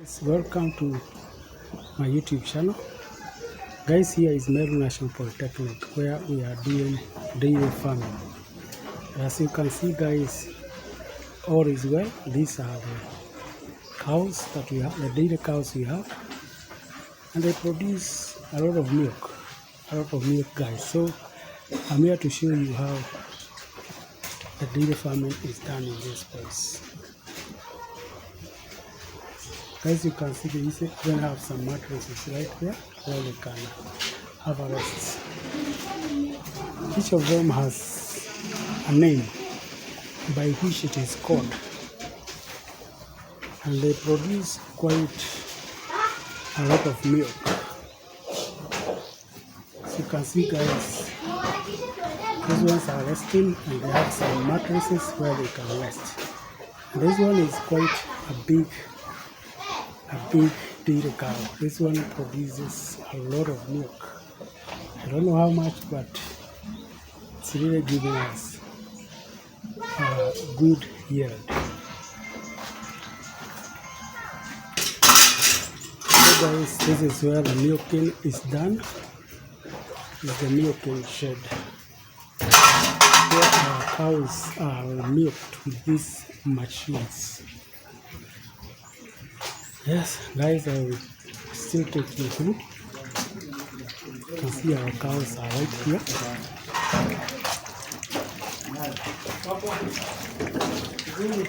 Welcome to my YouTube channel. Guys, here is Meru National Polytechnic where we are doing dairy farming. As you can see, guys, all is well. These are the cows that we have, the dairy cows we have, and they produce a lot of milk, guys. So I'm here to show you how the dairy farming is done in this place. As you can see, they even have some mattresses right there where they can have a rest. Each of them has a name by which it is called, and they produce quite a lot of milk. As you can see, guys, these ones are resting and they have some mattresses where they can rest. And this one is quite a big dairy cow. This one produces a lot of milk. I don't know how much, but it's really giving us a good yield. So guys, this is where the milking is done. This is the milking shed where our cows are milked with these machines. Yes, guys, I will still take you through. You can see our cows are right here.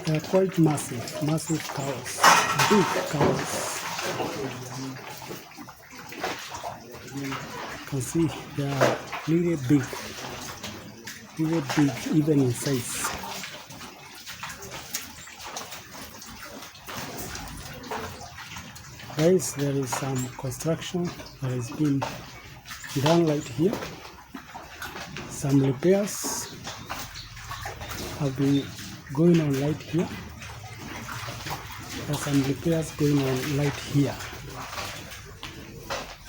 They are quite massive cows, big cows. You can see they are really big, even in size. Guys, there is some construction that has been done right here. Some repairs have been going on right here. There's some repairs going on right here.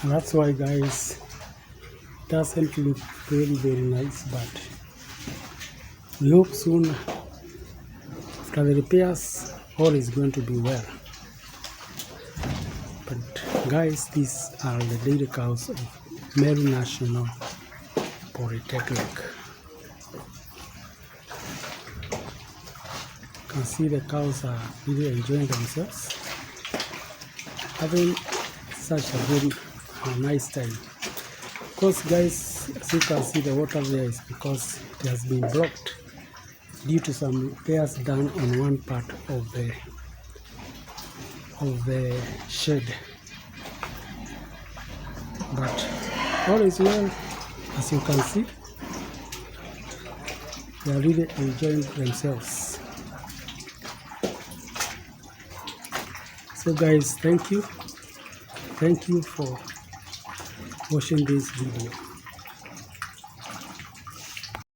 And that's why, guys, it doesn't look very nice, but we hope soon after the repairs all is going to be well. But guys, these are the dairy cows of Meru National Polytechnic. You can see the cows are really enjoying themselves, having such a very nice time. Of course, guys, as you can see, the water there is because it has been blocked due to some repairs done on one part of the shed. But all is well. As you can see, they are really enjoying themselves. So guys, thank you for watching this video.